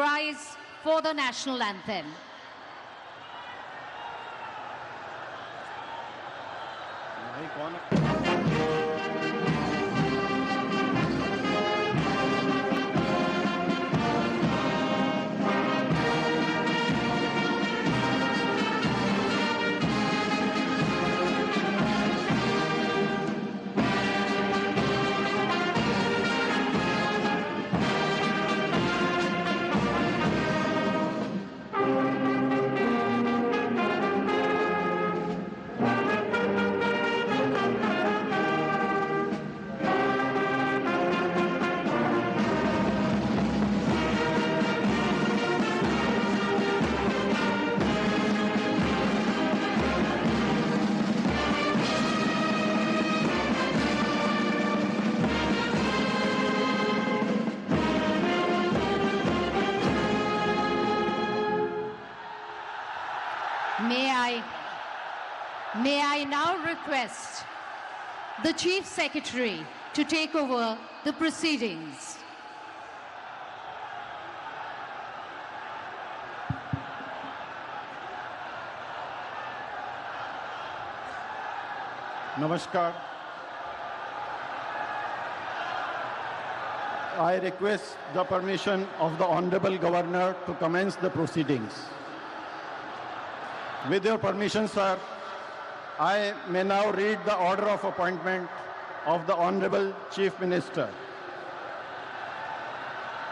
rise for the national anthem. May I now request the Chief Secretary to take over the proceedings. Namaskar. I request the permission of the Honorable Governor to commence the proceedings. With your permission, sir, I may now read the order of appointment of the Honorable Chief Minister.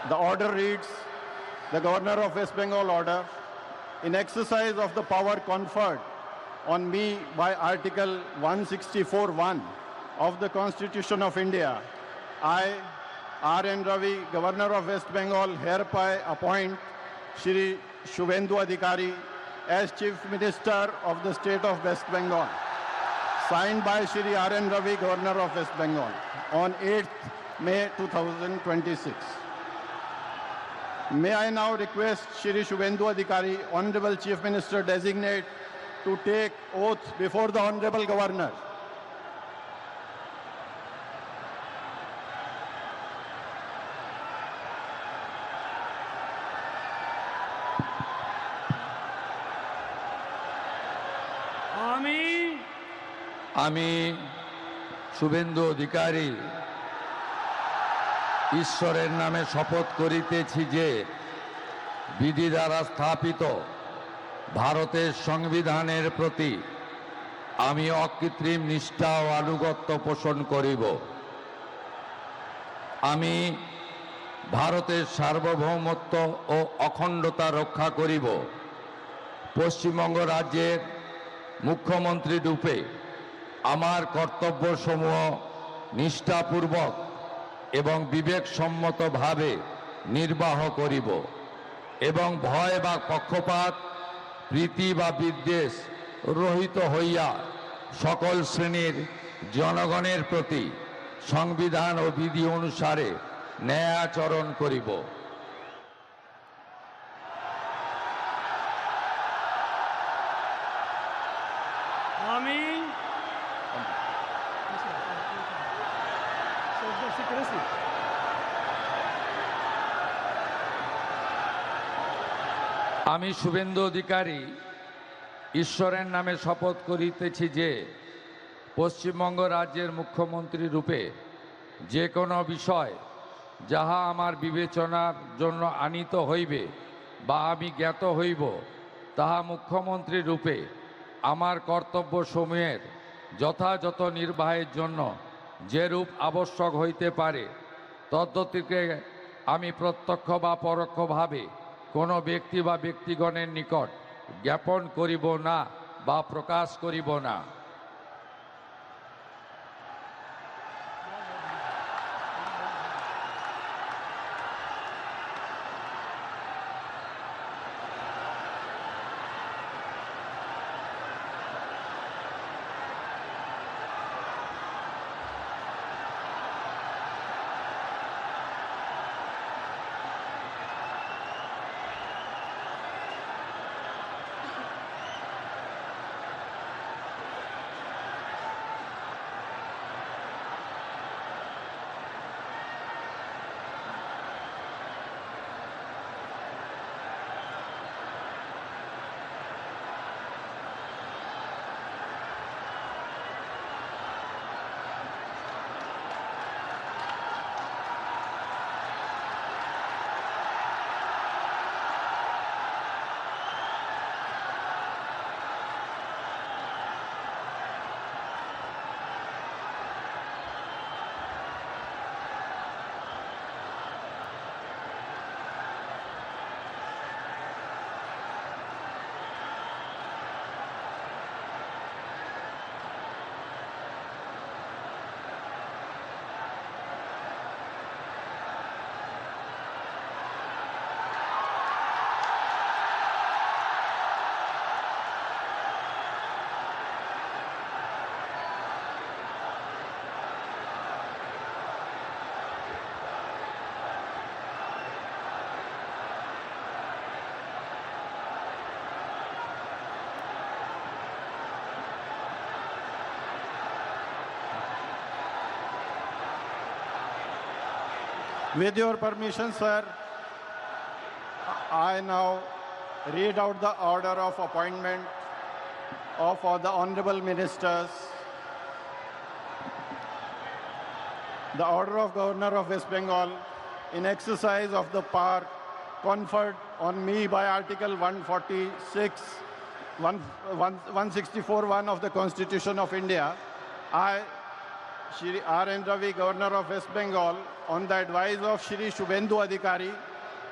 The order reads, the Governor of West Bengal order, in exercise of the power conferred on me by Article 164(1) of the Constitution of India, I, R.N. Ravi, Governor of West Bengal, hereby appoint Shri Shubhendu Adhikari as Chief Minister of the State of West Bengal, signed by Shri R.N. Ravi, Governor of West Bengal, on 8th May 2026. May I now request Shri Shubhendu Adhikari, Honorable Chief Minister Designate, to take oath before the Honorable Governor. আমি শুভেন্দু অধিকারী ঈশ্বরের নামে শপথ করিতেছি যে বিধি দ্বারা স্থাপিত ভারতের সংবিধানের প্রতি আমি অকৃত্রিম নিষ্ঠা ও আনুগত্য পোষণ করিব। আমি ভারতের সার্বভৌমত্ব ও অখণ্ডতা রক্ষা করিব। পশ্চিমবঙ্গ রাজ্যের মুখ্যমন্ত্রী রূপে আমার কর্তব্যসমূহ নিষ্ঠাপূর্বক এবং বিবেকসম্মতভাবে নির্বাহ করিব এবং ভয় বা পক্ষপাত, প্রীতি বা বিদ্বেষ রহিত হইয়া সকল শ্রেণীর জনগণের প্রতি সংবিধান ও বিধি অনুসারে ন্যায় আচরণ করিব। আমি শুভেন্দু অধিকারী ঈশ্বরের নামে শপথ করিতেছি যে পশ্চিমবঙ্গ রাজ্যের মুখ্যমন্ত্রী রূপে যে কোনো বিষয় যাহা আমার বিবেচনার জন্য আনীত হইবে বা আমি জ্ঞাত হইব, তাহা মুখ্যমন্ত্রী রূপে আমার কর্তব্যসমূহের যথাযথ নির্বাহের জন্য যেরূপ আবশ্যক হইতে পারে তদ্গতিকে আমি প্রত্যক্ষ বা পরোক্ষভাবে কোনো ব্যক্তি বা ব্যক্তিগণের নিকট জ্ঞাপন করিব না বা প্রকাশ করিব না। With your permission, sir, I now read out the order of appointment of all the honorable ministers. The order of Governor of West Bengal in exercise of the power conferred on me by Article 164(1) of the Constitution of India. I, Shri R. N. Ravi, Governor of West Bengal, on the advice of Shri Shubhendu Adhikari,